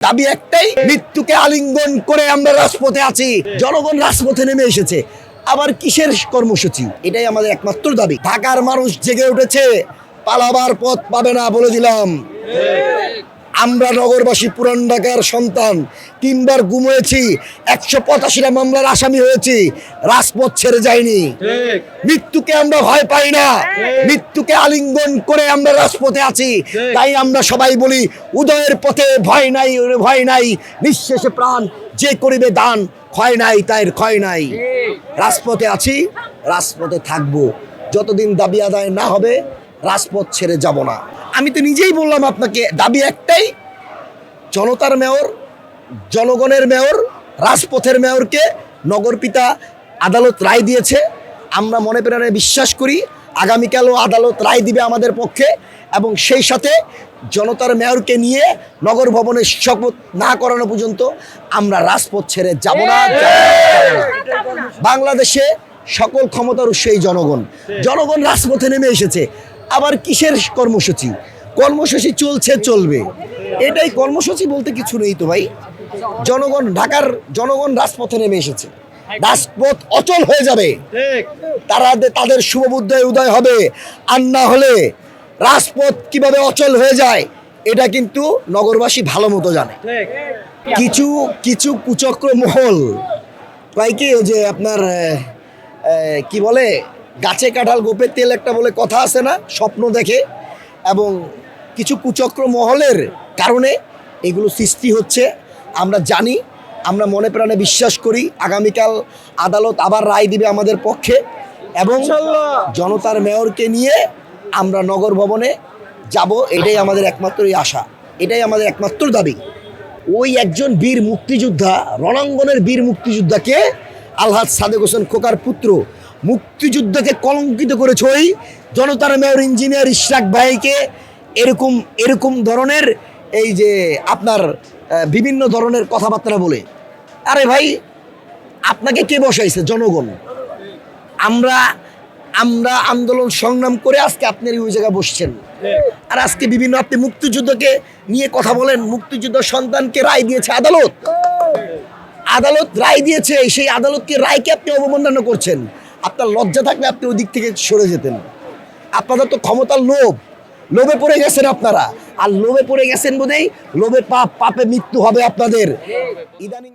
দাবি একটাই, মৃত্যুকে আলিঙ্গন করে আমরা রাজপথে আছি। জনগণ রাজপথে নেমে এসেছে, আবার কিসের কর্মসূচি? এটাই আমাদের একমাত্র দাবি। ঢাকার মানুষ জেগে উঠেছে, পালাবার পথ পাবে না বলে দিলাম। আমরা নগরবাসী, পুরান ঢাকার সন্তান, 3 বার গুম হয়েছি, 185টা মামলার আসামি হয়েছি, রাজপথ ছেড়ে যায়নি। মৃত্যুকে আমরা ভয় পাই না, মৃত্যুকে আলিঙ্গন করে আমরা রাজপথে আছি। তাই আমরা সবাই বলি, উদয়ের পথে ভয় নাই, ভয় নাই, নিঃশেষে প্রাণ যে করিবে দান, ক্ষয় নাই তাই ক্ষয় নাই। রাজপথে আছি, রাজপথে থাকবো, যতদিন দাবি আদায় না হবে রাজপথ ছেড়ে যাব না। আমি তো নিজেই বললাম আপনাকে, দাবি একটাই, জনতার মেয়র, জনগণের মেয়র, রাজপথের মেয়রকে নগরপিতা আদালত রায় দিয়েছে। আমরা মনে প্রাণে বিশ্বাস করি আগামীকালও আদালত রায় দিবে আমাদের পক্ষে, এবং সেই সাথে জনতার মেয়রকে নিয়ে নগর ভবনের শপথ না করানো পর্যন্ত আমরা রাজপথ ছেড়ে যাব না। বাংলাদেশে সকল ক্ষমতার উৎস এই জনগণ। জনগণ রাজপথে নেমে এসেছে, আবার কিসের কর্মসূচি? কর্মসূচি চলছে, চলবে। এটাই কর্মসূচি বলতে কিছু নেই তো ভাই। জনগণ, ঢাকার জনগণ রাজপথে নেমে এসেছে, রাজপথ অচল হয়ে যাবে। তাদের শুভবুদ্ধি উদয় হবে, আর না হলে রাজপথ কিভাবে অচল হয়ে যায় এটা কিন্তু নগরবাসী ভালো মতো জানে। কিছু কুচক্র মহল কয় কি, যে আপনার কি বলে, গাছে কাঁঠাল গোপে তেল একটা বলে কথা আছে না, স্বপ্ন দেখে, এবং কিছু কুচক্র মহলের কারণে এগুলো সৃষ্টি হচ্ছে। আমরা জানি, আমরা মনে প্রাণে বিশ্বাস করি আগামীকাল আদালত আবার রায় দিবে আমাদের পক্ষে, এবং জনতার মেয়রকে নিয়ে আমরা নগর ভবনে যাব। এটাই আমাদের একমাত্র আশা, এটাই আমাদের একমাত্র দাবি। ওই একজন বীর মুক্তিযোদ্ধা, রণাঙ্গনের বীর মুক্তিযোদ্ধাকে, আলহাজ সাদেক হোসেন খোকার পুত্র, মুক্তিযুদ্ধকে কলঙ্কিত করেছে ওই জনতার মেয়র ইঞ্জিনিয়ার ইশরাক ভাইকে এরকম ধরনের এই যে আপনার বিভিন্ন ধরনের কথাবার্তা বলে। আরে ভাই, আপনাকে কে বসাইছে? জনগণ। আমরা আন্দোলন সংগ্রাম করে আজকে আপনার ওই জায়গায় বসছেন, আর আজকে বিভিন্ন আপনি মুক্তিযুদ্ধকে নিয়ে কথা বলেন। মুক্তিযুদ্ধ সন্তানকে রায় দিয়েছে আদালত রায় দিয়েছে, সেই আদালতকে রায়কে আপনি অবমাননা করছেন। আপনার লজ্জা থাকলে আপনি ওই দিক থেকে সরে যেতেন। আপনাদের তো ক্ষমতার লোভে পড়ে গেছেন আপনারা, আর লোভে পড়ে গেছেন বোধহয়, লোভে পাপে মৃত্যু হবে আপনাদের। ইদানিং